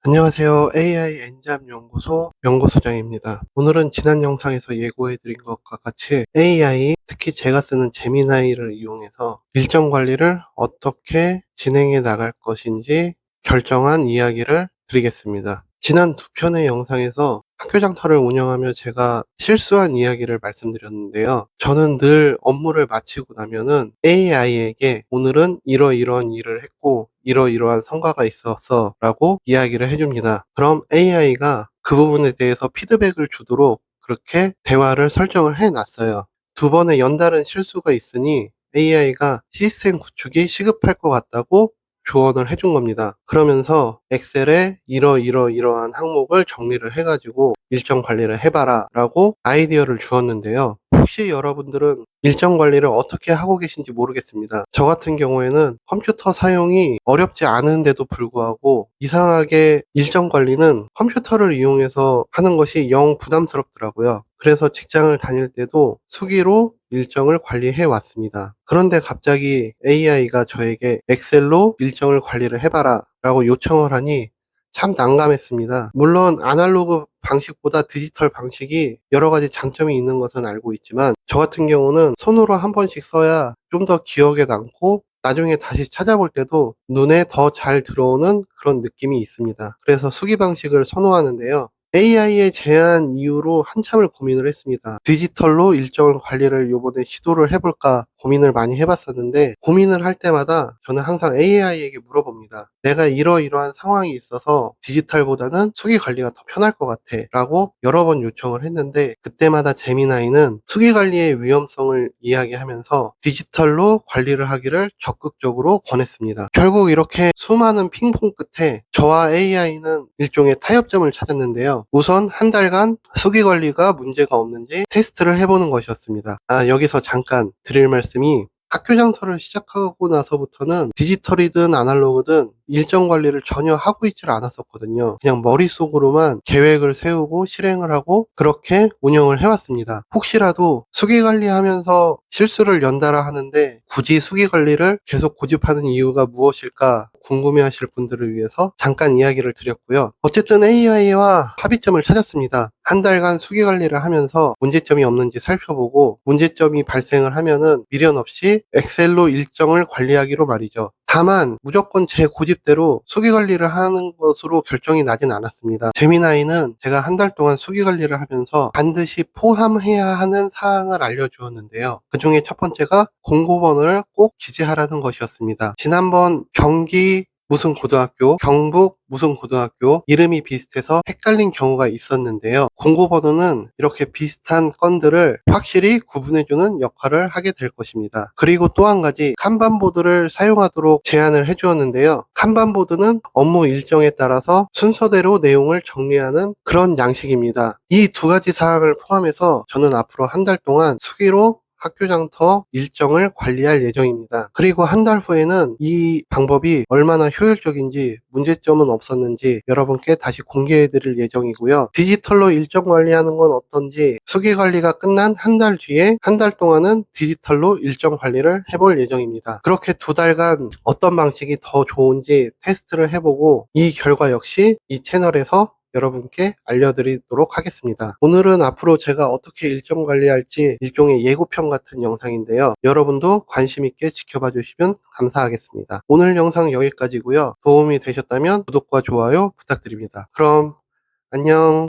안녕하세요. AI 엔잡 연구소 연구소장입니다. 오늘은 지난 영상에서 예고해드린 것과 같이 AI, 특히 제가 쓰는 제미나이를 이용해서 일정 관리를 어떻게 진행해 나갈 것인지 결정한 이야기를 드리겠습니다. 지난 두 편의 영상에서 학교 장터를 운영하며 제가 실수한 이야기를 말씀드렸는데요. 저는 늘 업무를 마치고 나면은 AI에게 오늘은 이러이러한 일을 했고 이러이러한 성과가 있었어 라고 이야기를 해줍니다. 그럼 AI가 그 부분에 대해서 피드백을 주도록 그렇게 대화를 설정을 해놨어요. 두 번의 연달은 실수가 있으니 AI가 시스템 구축이 시급할 것 같다고 조언을 해준 겁니다. 그러면서 엑셀에 이러한 항목을 정리를 해가지고 일정 관리를 해봐라 라고 아이디어를 주었는데요. 혹시 여러분들은 일정 관리를 어떻게 하고 계신지 모르겠습니다. 저 같은 경우에는 컴퓨터 사용이 어렵지 않은데도 불구하고 이상하게 일정 관리는 컴퓨터를 이용해서 하는 것이 영 부담스럽더라고요. 그래서 직장을 다닐 때도 수기로 일정을 관리해 왔습니다. 그런데 갑자기 AI가 저에게 엑셀로 일정을 관리를 해봐라 라고 요청을 하니 참 난감했습니다. 물론 아날로그 방식보다 디지털 방식이 여러 가지 장점이 있는 것은 알고 있지만 저 같은 경우는 손으로 한 번씩 써야 좀 더 기억에 남고 나중에 다시 찾아볼 때도 눈에 더 잘 들어오는 그런 느낌이 있습니다. 그래서 수기 방식을 선호하는데요. AI의 제안 이후로 한참을 고민을 했습니다. 디지털로 일정 관리를 요번에 시도를 해볼까 고민을 많이 해봤었는데 고민을 할 때마다 저는 항상 AI에게 물어봅니다. 내가 이러이러한 상황이 있어서 디지털보다는 수기 관리가 더 편할 것 같아 라고 여러 번 요청을 했는데 그때마다 제미나이는 수기 관리의 위험성을 이야기하면서 디지털로 관리를 하기를 적극적으로 권했습니다. 결국 이렇게 수많은 핑퐁 끝에 저와 AI는 일종의 타협점을 찾았는데요. 우선 한 달간 수기 관리가 문제가 없는지 테스트를 해보는 것이었습니다. 여기서 잠깐 드릴 말씀이 학교 장터를 시작하고 나서부터는 디지털이든 아날로그든 일정 관리를 전혀 하고 있질 않았었거든요. 그냥 머릿속으로만 계획을 세우고 실행을 하고 그렇게 운영을 해왔습니다. 혹시라도 수기 관리하면서 실수를 연달아 하는데 굳이 수기 관리를 계속 고집하는 이유가 무엇일까 궁금해하실 분들을 위해서 잠깐 이야기를 드렸고요. 어쨌든 AI와 합의점을 찾았습니다. 한 달간 수기 관리를 하면서 문제점이 없는지 살펴보고 문제점이 발생을 하면은 미련 없이 엑셀로 일정을 관리하기로 말이죠. 다만 무조건 제 고집대로 수기 관리를 하는 것으로 결정이 나진 않았습니다. 제미나이는 제가 한 달 동안 수기 관리를 하면서 반드시 포함해야 하는 사항을 알려주었는데요. 그 중에 첫 번째가 공고번호를 꼭 기재하라는 것이었습니다. 지난번 경기 무슨 고등학교, 경북 무슨 고등학교 이름이 비슷해서 헷갈린 경우가 있었는데요. 공고번호는 이렇게 비슷한 건들을 확실히 구분해주는 역할을 하게 될 것입니다. 그리고 또 한 가지 칸반보드를 사용하도록 제안을 해주었는데요. 칸반보드는 업무 일정에 따라서 순서대로 내용을 정리하는 그런 양식입니다. 이 두 가지 사항을 포함해서 저는 앞으로 한 달 동안 수기로 학교 장터 일정을 관리할 예정입니다. 그리고 한 달 후에는 이 방법이 얼마나 효율적인지 문제점은 없었는지 여러분께 다시 공개해 드릴 예정이고요. 디지털로 일정 관리하는 건 어떤지 수기 관리가 끝난 한 달 뒤에 한 달 동안은 디지털로 일정 관리를 해볼 예정입니다. 그렇게 두 달간 어떤 방식이 더 좋은지 테스트를 해보고 이 결과 역시 이 채널에서 여러분께 알려드리도록 하겠습니다. 오늘은 앞으로 제가 어떻게 일정 관리할지 일종의 예고편 같은 영상인데요. 여러분도 관심 있게 지켜봐 주시면 감사하겠습니다. 오늘 영상 여기까지고요. 도움이 되셨다면 구독과 좋아요 부탁드립니다. 그럼 안녕.